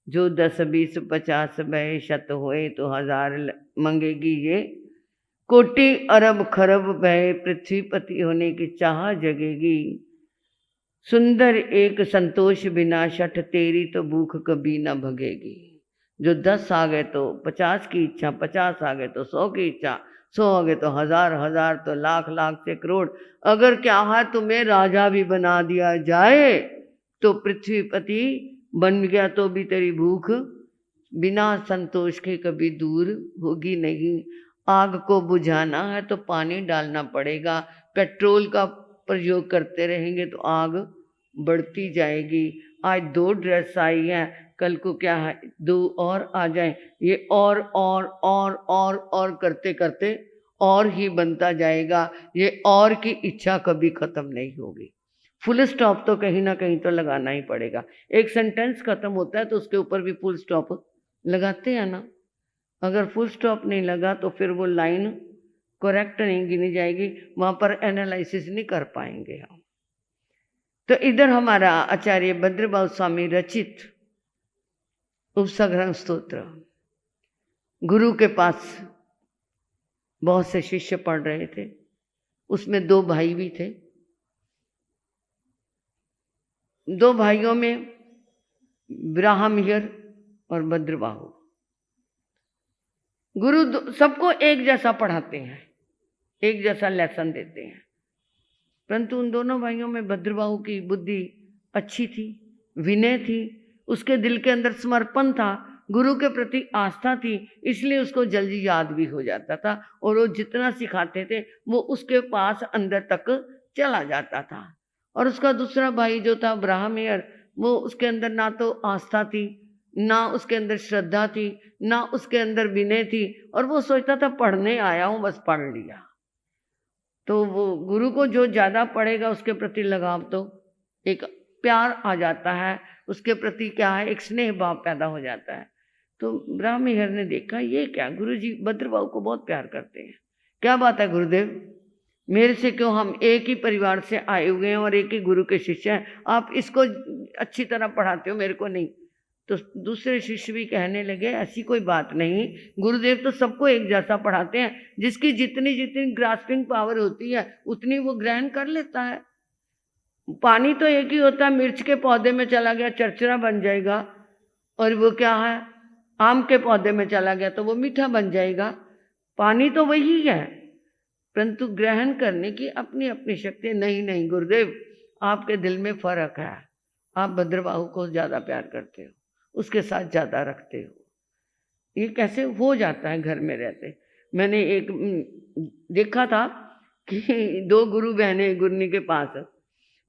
जो 10 20 50 भय शत होए तो हजार मंगेगी ये। कोटि अरब खरब भय पृथ्वीपति होने की चाह जगेगी। सुंदर एक संतोष बिना शठ तेरी तो भूख कभी ना भगेगी। जो 10 आ गए तो 50 की इच्छा, 50 आ गए तो 100 की इच्छा, 100 आ गए तो हजार, हजार तो लाख, लाख से करोड़। अगर क्या है तुम्हें राजा भी बना दिया जाए तो पृथ्वीपति बन गया तो भी तेरी भूख बिना संतोष के कभी दूर होगी नहीं। आग को बुझाना है तो पानी डालना पड़ेगा। पेट्रोल का प्रयोग करते रहेंगे तो आग बढ़ती जाएगी। आज 2 ड्रेस आई हैं, कल को क्या है 2 और आ जाए। ये और करते करते और ही बनता जाएगा। ये और की इच्छा कभी खत्म नहीं होगी। फुल स्टॉप तो कहीं ना कहीं तो लगाना ही पड़ेगा। एक सेंटेंस खत्म होता है तो उसके ऊपर भी फुल स्टॉप लगाते हैं ना। अगर फुल स्टॉप नहीं लगा तो फिर वो लाइन करेक्ट नहीं गिनी जाएगी, वहां पर एनालिसिस नहीं कर पाएंगे हम। तो इधर हमारा आचार्य भद्रबाहु स्वामी रचित उपसंग्रह स्तोत्र, गुरु के पास बहुत से शिष्य पढ़ रहे थे, उसमें 2 भाई भी थे। 2 भाइयों में ब्राह्मयर और भद्रबाहु। गुरु सबको एक जैसा पढ़ाते हैं, एक जैसा लेसन देते हैं, परंतु उन दोनों भाइयों में भद्रबाहु की बुद्धि अच्छी थी, विनय थी, उसके दिल के अंदर समर्पण था, गुरु के प्रति आस्था थी, इसलिए उसको जल्दी याद भी हो जाता था और वो जितना सिखाते थे वो उसके पास अंदर तक चला जाता था। और उसका दूसरा भाई जो था ब्राह्मण, वो उसके अंदर ना तो आस्था थी, ना उसके अंदर श्रद्धा थी, ना उसके अंदर विनय थी, और वो सोचता था पढ़ने आया हूं बस पढ़ लिया। तो वो गुरु को जो ज्यादा पढ़ेगा उसके प्रति लगाव, तो एक प्यार आ जाता है उसके प्रति, क्या है एक स्नेह भाव पैदा हो जाता है। तो ब्राह्मण ने देखा ये क्या, गुरु जी भद्रबाहु को बहुत प्यार करते हैं, क्या बात है गुरुदेव, मेरे से क्यों, हम एक ही परिवार से आए हुए हैं और एक ही गुरु के शिष्य हैं, आप इसको अच्छी तरह पढ़ाते हो मेरे को नहीं। तो दूसरे शिष्य भी कहने लगे ऐसी कोई बात नहीं, गुरुदेव तो सबको एक जैसा पढ़ाते हैं, जिसकी जितनी जितनी ग्रास्पिंग पावर होती है उतनी वो ग्रहण कर लेता है। पानी तो एक ही होता है, मिर्च के पौधे में चला गया चरचरा बन जाएगा, और वो क्या है आम के पौधे में चला गया तो वो मीठा बन जाएगा। पानी तो वही है, परंतु ग्रहण करने की अपनी अपनी शक्ति। नहीं नहीं गुरुदेव, आपके दिल में फर्क है, आप भद्रबाहु को ज्यादा प्यार करते हो, उसके साथ ज्यादा रखते हो। ये कैसे हो जाता है घर में रहते। मैंने एक देखा था कि 2 गुरु बहनें गुरनी के पास,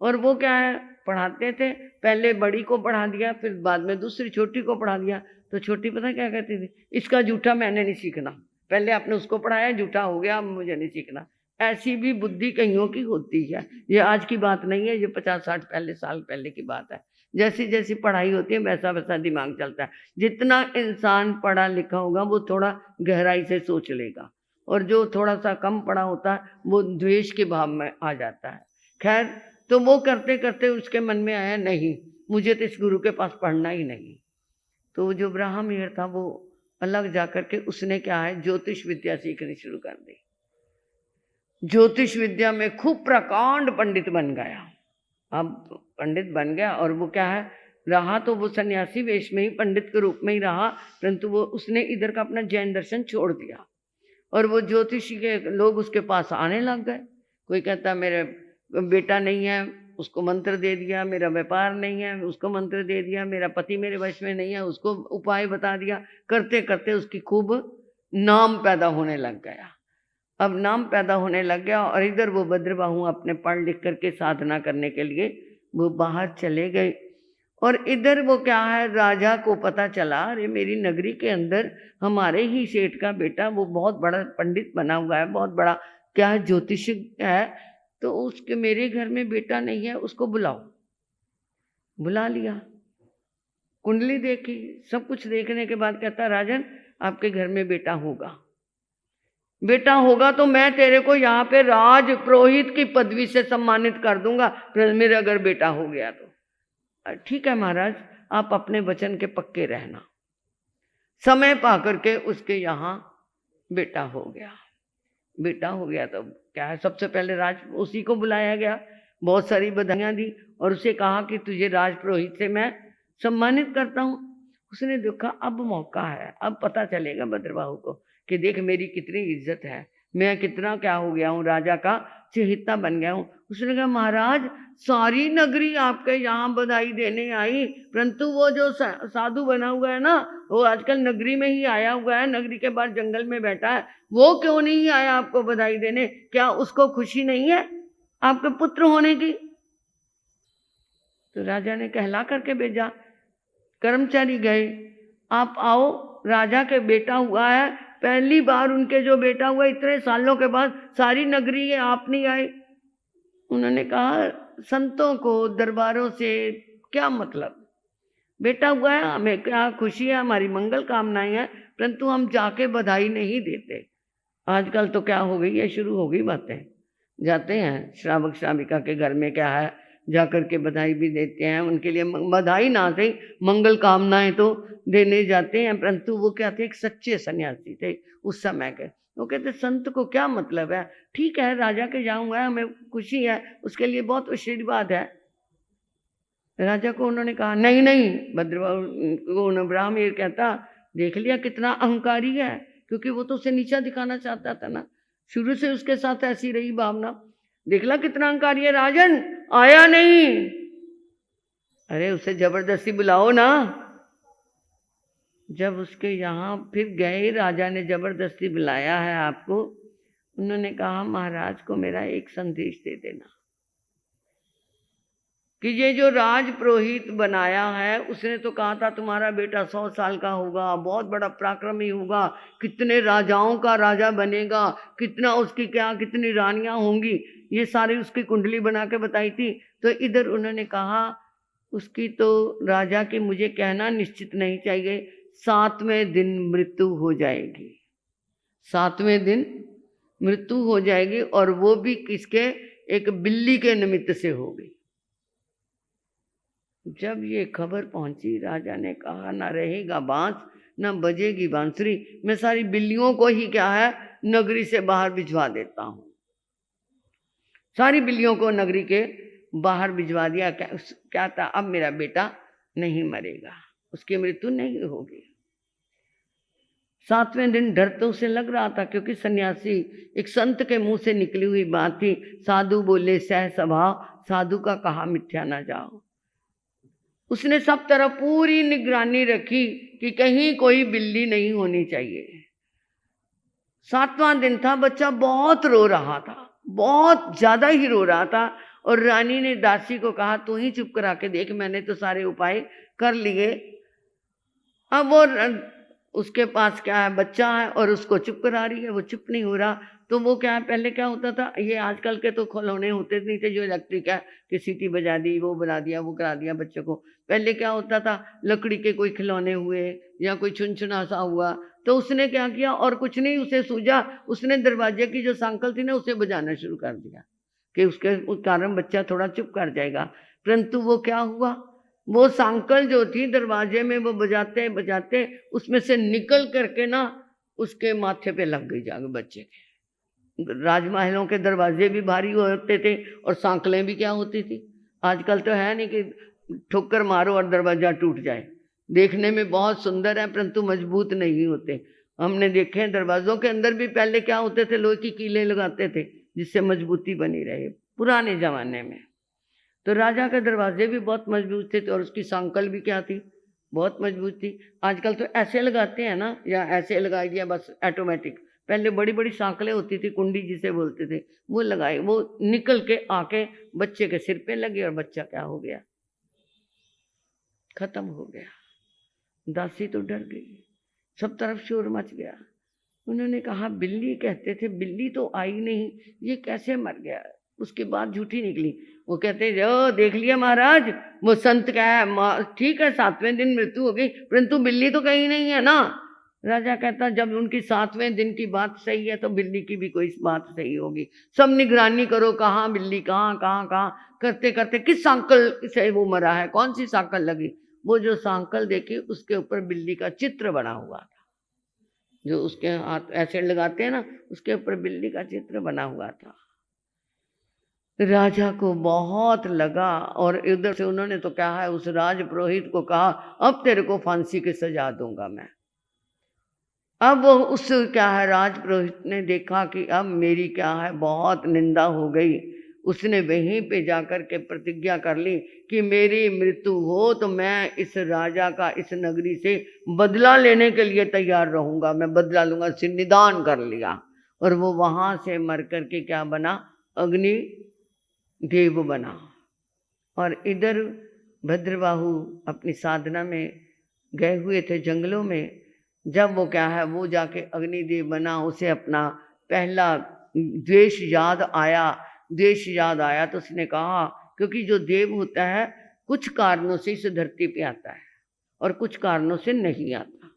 और वो क्या है पढ़ाते थे, पहले बड़ी को पढ़ा दिया, फिर बाद में दूसरी छोटी को पढ़ा दिया। तो छोटी पता क्या कहती थी, इसका जूठा मैंने नहीं सीखना, पहले आपने उसको पढ़ाया जूठा हो गया, अब मुझे नहीं सीखना। ऐसी भी बुद्धि कईयों की होती है, ये आज की बात नहीं है, ये 50 60 साल पहले की बात है। जैसी जैसी पढ़ाई होती है वैसा वैसा दिमाग चलता है। जितना इंसान पढ़ा लिखा होगा वो थोड़ा गहराई से सोच लेगा, और जो थोड़ा सा कम पढ़ा होता है वो द्वेष के भाव में आ जाता है। खैर, तो वो करते करते उसके मन में आया नहीं मुझे तो इस गुरु के पास पढ़ना ही नहीं। तो जो ब्राह्मण था वो अलग जाकर के उसने क्या है ज्योतिष विद्या सीखनी शुरू कर दी। ज्योतिष विद्या में खूब प्रकांड पंडित बन गया। अब पंडित बन गया, और वो क्या है रहा तो वो सन्यासी वेश में ही पंडित के रूप में ही रहा, परंतु वो उसने इधर का अपना जैन दर्शन छोड़ दिया, और वो ज्योतिषी के लोग उसके पास आने लग गए। कोई कहता मेरे बेटा नहीं है, उसको मंत्र दे दिया, मेरा व्यापार नहीं है, उसको मंत्र दे दिया, मेरा पति मेरे वश में नहीं है, उसको उपाय बता दिया। करते करते उसकी खूब नाम पैदा होने लग गया। अब नाम पैदा होने लग गया, और इधर वो भद्रबाहु अपने पढ़ लिख करके साधना करने के लिए वो बाहर चले गए। और इधर वो क्या है राजा को पता चला, अरे मेरी नगरी के अंदर हमारे ही सेठ का बेटा वो बहुत बड़ा पंडित बना हुआ है, बहुत बड़ा क्या है ज्योतिष है, तो उसके मेरे घर में बेटा नहीं है, उसको बुलाओ। बुला लिया, कुंडली देखी, सब कुछ देखने के बाद कहता राजन आपके घर में बेटा होगा, बेटा होगा तो मैं तेरे को यहाँ पे राज पुरोहित की पदवी से सम्मानित कर दूंगा, मेरा अगर बेटा हो गया तो। ठीक है महाराज, आप अपने वचन के पक्के रहना। समय पा करके उसके यहाँ बेटा हो गया। बेटा हो गया तो क्या है, सबसे पहले राज उसी को बुलाया गया, बहुत सारी बधाइयाँ दी और उसे कहा कि तुझे राजपुरोहित से मैं सम्मानित करता हूँ। उसने देखा अब मौका है, अब पता चलेगा भद्रबाहु को कि देख मेरी कितनी इज्जत है, मैं कितना क्या हो गया हूँ, राजा का चहेता बन गया हूँ। उसने कहा महाराज सारी नगरी आपके यहाँ बधाई देने आई, परंतु वो जो साधु बना हुआ है ना, वो आजकल नगरी में ही आया हुआ है, नगरी के बाहर जंगल में बैठा है, वो क्यों नहीं आया आपको बधाई देने? क्या उसको खुशी नहीं है आपके पुत्र होने की? तो राजा ने कहला करके भेजा, कर्मचारी गए, आप आओ, राजा के बेटा हुआ है, पहली बार उनके जो बेटा हुआ इतने सालों के बाद, सारी नगरी है, आप नहीं आए। उन्होंने कहा संतों को दरबारों से क्या मतलब, बेटा हुआ है, हमें क्या खुशी है, हमारी मंगल कामनाएं हैं, परंतु हम जाके बधाई नहीं देते। आजकल तो क्या हो गई है, शुरू हो गई बातें, जाते हैं श्रावक श्राविका के घर में, क्या है, जाकर के बधाई भी देते हैं, उनके लिए बधाई ना सही मंगल कामनाएं तो देने जाते हैं। परंतु वो क्या थे, एक सच्चे सन्यासी थे उस समय के। वो कहते संत को क्या मतलब है, ठीक है राजा के जाऊंगा, हमें खुशी है, उसके लिए बहुत आशीर्वाद है। राजा को उन्होंने कहा नहीं नहीं, भद्रबाहु ब्राह्मण ये कहता, देख लिया कितना अहंकारी है, क्योंकि वो तो उसे नीचा दिखाना चाहता था ना, शुरू से उसके साथ ऐसी रही भावना, देख ला कितना अहंकारी है, राजन आया नहीं। अरे उसे जबरदस्ती बुलाओ ना। जब उसके यहाँ फिर गए, राजा ने जबरदस्ती बुलाया है आपको, उन्होंने कहा महाराज को मेरा एक संदेश दे देना कि ये जो राज पुरोहित बनाया है, उसने तो कहा था तुम्हारा बेटा 100 साल का होगा, बहुत बड़ा पराक्रमी होगा, कितने राजाओं का राजा बनेगा, कितना उसकी क्या कितनी रानियां होंगी, ये सारी उसकी कुंडली बना के बताई थी। तो इधर उन्होंने कहा उसकी तो राजा की मुझे कहना निश्चित नहीं चाहिए, 7वें दिन मृत्यु हो जाएगी, 7वें दिन मृत्यु हो जाएगी, और वो भी किसके, एक बिल्ली के निमित्त से होगी। जब ये खबर पहुंची, राजा ने कहा ना रहेगा बांस ना बजेगी बांसुरी, मैं सारी बिल्लियों को ही क्या है नगरी से बाहर भिजवा देता हूं। सारी बिल्लियों को नगरी के बाहर भिजवा दिया। क्या था, अब मेरा बेटा नहीं मरेगा, उसकी मृत्यु नहीं होगी। 7वें दिन डर तो उसे लग रहा था, क्योंकि सन्यासी एक संत के मुंह से निकली हुई बात थी, साधु बोले सह स्वभाव, साधु का कहा मिथ्या ना जाओ। उसने सब तरफ पूरी निगरानी रखी कि कहीं कोई बिल्ली नहीं होनी चाहिए। 7वां दिन था, बच्चा बहुत रो रहा था, बहुत ज्यादा ही रो रहा था, और रानी ने दासी को कहा तू ही चुप करा के देख, मैंने तो सारे उपाय कर लिए। अब वो उसके पास क्या है, बच्चा है और उसको चुप करा रही है, वो चुप नहीं हो रहा। तो वो क्या है, पहले क्या होता था, ये आजकल के तो खिलौने होते नहीं थे जो इलेक्ट्रिक है कि सीटी बजा दी, वो बना दिया, वो करा दिया बच्चों को। पहले क्या होता था, लकड़ी के कोई खिलौने हुए या कोई छुनछुना सा हुआ, तो उसने क्या किया, और कुछ नहीं उसे सूझा, उसने दरवाजे की जो सांकल थी ना उसे बजाना शुरू कर दिया कि उसके उस कारण बच्चा थोड़ा चुप कर जाएगा। परंतु वो क्या हुआ, वो सांकल जो थी दरवाजे में, वो बजाते बजाते उसमें से निकल करके ना उसके माथे पे लग गई जाके बच्चे के। राजमहलों के दरवाजे भी भारी होते थे और सांकलें भी क्या होती थी। आजकल तो है नहीं कि ठोकर मारो और दरवाजा टूट जाए, देखने में बहुत सुंदर है परंतु मजबूत नहीं होते। हमने देखे हैं दरवाजों के अंदर भी पहले क्या होते थे, लोहे की कीलें लगाते थे जिससे मजबूती बनी रहे पुराने जमाने में। तो राजा के दरवाजे भी बहुत मजबूत थे, तो और उसकी सांकल भी क्या थी, बहुत मजबूत थी। आजकल तो ऐसे लगाते हैं ना, या ऐसे लगा दिया बस ऑटोमेटिक। पहले बड़ी बड़ी सांकलें होती थी, कुंडी जिसे बोलते थे, वो लगाए, वो निकल के आके बच्चे के सिर पे लगी और बच्चा क्या हो गया, खत्म हो गया। दासी तो डर गई, सब तरफ शोर मच गया। उन्होंने कहा बिल्ली कहते थे, बिल्ली तो आई नहीं, ये कैसे मर गया। उसके बाद झूठी निकली। वो कहते जो देख लिया महाराज, वो संत क्या है, ठीक है 7वें दिन मृत्यु हो गई, परंतु बिल्ली तो कहीं नहीं है ना। राजा कहता जब उनकी 7वें दिन की बात सही है तो बिल्ली की भी कोई बात सही होगी। सब निगरानी करो, कहाँ बिल्ली, कहाँ कहाँ कहाँ करते करते किस सांकल से वो मरा है, कौन सी सांकल लगी। वो जो सांकल देखी उसके ऊपर बिल्ली का चित्र बना हुआ था, जो उसके हाथ ऐसे लगाते हैं ना, उसके ऊपर बिल्ली का चित्र बना हुआ था। राजा को बहुत लगा और इधर से उन्होंने तो क्या है, उस राजपुरोहित को कहा अब तेरे को फांसी की सजा दूंगा मैं। अब वो उस क्या है, राजपुरोहित ने देखा कि अब मेरी क्या है बहुत निंदा हो गई। उसने वहीं पे जाकर के प्रतिज्ञा कर ली कि मेरी मृत्यु हो तो मैं इस राजा का, इस नगरी से बदला लेने के लिए तैयार रहूंगा, मैं बदला लूंगा। निदान कर लिया और वो वहां से मर करके क्या बना, अग्नि देव बना। और इधर भद्रबाहु अपनी साधना में गए हुए थे जंगलों में। जब वो क्या है, वो जाके अग्निदेव बना, उसे अपना पहला द्वेष याद आया। द्वेष याद आया तो उसने कहा, क्योंकि जो देव होता है कुछ कारणों से इस धरती पे आता है और कुछ कारणों से नहीं आता।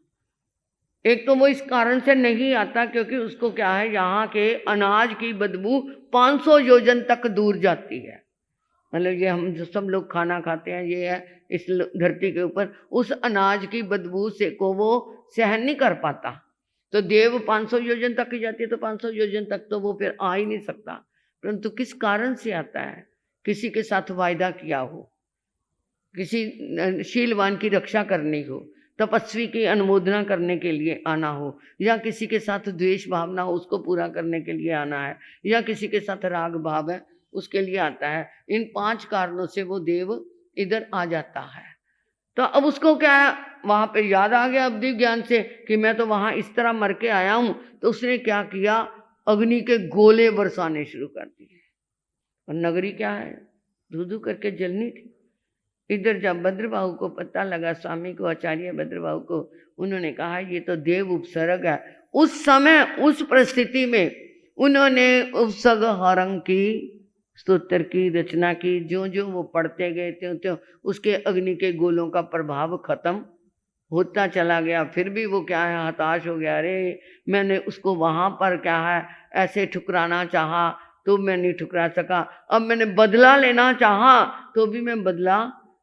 एक तो वो इस कारण से नहीं आता क्योंकि उसको क्या है, यहाँ के अनाज की बदबू 500 योजन तक दूर जाती है। मतलब ये हम जो सब लोग खाना खाते हैं, ये है इस धरती के ऊपर, उस अनाज की बदबू से को वो सहन नहीं कर पाता। तो देव 500 योजन तक ही जाती है, तो 500 योजन तक तो वो फिर आ ही नहीं सकता। परंतु किस कारण से आता है, किसी के साथ वायदा किया हो, किसी शीलवान की रक्षा करनी हो, तपस्वी की अनुमोदना करने के लिए आना हो, या किसी के साथ द्वेष भावना हो उसको पूरा करने के लिए आना है, या किसी के साथ राग भाव है उसके लिए आता है। इन 5 कारणों से वो देव इधर आ जाता है। तो अब उसको क्या है, वहां पे याद आ गया अवधि ज्ञान से कि मैं तो वहां इस तरह मर के आया हूं। तो उसने क्या किया, अग्नि के गोले बरसाने शुरू कर दिए। और नगरी क्या है, धू धू करके जलनी थी। इधर जब भद्रबाहु को पता लगा, स्वामी को, आचार्य भद्रबाहु को, उन्होंने कहा ये तो देव उपसर्ग है। उस समय उस परिस्थिति में उन्होंने उपसर्ग हरंग की स्तोत्र की रचना की। जो जो वो पढ़ते गए त्यों त्यों उसके अग्नि के गोलों का प्रभाव खत्म होता चला गया। फिर भी वो क्या है, हताश हो गया, अरे मैंने उसको वहां पर क्या है ऐसे ठुकराना चाहा तो मैं नहीं ठुकरा सका, अब मैंने बदला लेना चाहा तो भी मैं बदला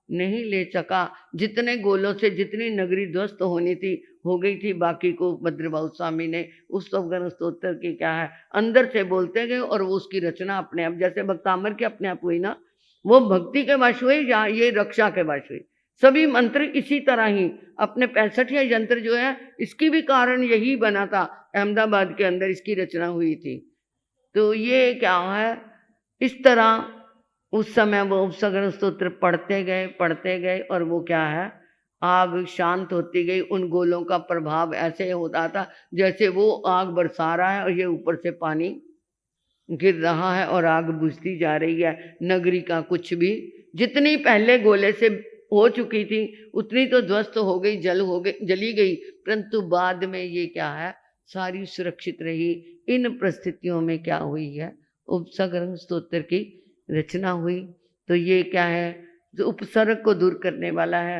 नहीं ले सका। जितने गोलों से जितनी नगरी ध्वस्त होनी थी हो गई थी, बाकी को भद्रबाहु स्वामी ने उस स्वगन स्तोत्र की क्या है अंदर से बोलते गए और वो उसकी रचना अपने आप, जैसे भक्तामर की अपने आप हुई ना, वो भक्ति के वश हुई या ये रक्षा के वश हुई। सभी मंत्र इसी तरह ही अपने 65 यंत्र जो है, इसकी भी कारण यही बना था, अहमदाबाद के अंदर इसकी रचना हुई थी। तो ये क्या है, इस तरह उस समय वो उपसर्ग स्तोत्र पढ़ते गए और वो क्या है, आग शांत होती गई। उन गोलों का प्रभाव ऐसे होता था जैसे वो आग बरसा रहा है और ये ऊपर से पानी गिर रहा है और आग बुझती जा रही है। नगरी का कुछ भी, जितनी पहले गोले से हो चुकी थी उतनी तो ध्वस्त हो गई, जली गई, परंतु बाद में ये क्या है, सारी सुरक्षित रही। इन परिस्थितियों में क्या हुई है, उपसर्ग स्तोत्र की रचना हुई। तो ये क्या है, जो उपसर्ग को दूर करने वाला है।